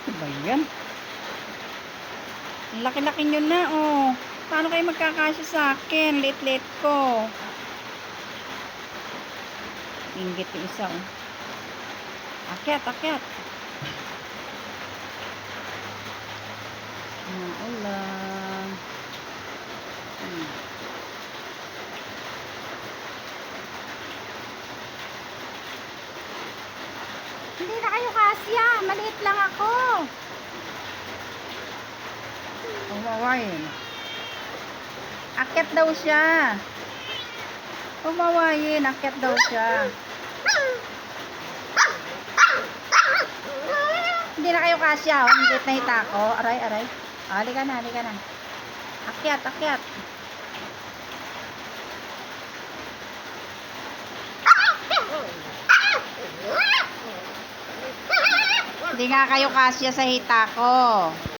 Ano ba yan? Ang laki-laki nyo na, oh. Paano kayo magkakasya sa akin? Late-late ko. Inggit yung isa, oh. Akyat, akyat. Ulan. Hindi na kayo kasya. Maliit lang ako. Umawain. Akyat daw siya. Umawain. Akyat daw siya. Hindi na kayo kasya. Hindi na itako. Aray, aray. Halika na, halika na. Akyat, akyat. Hindi nga kayo kasya sa hita ko.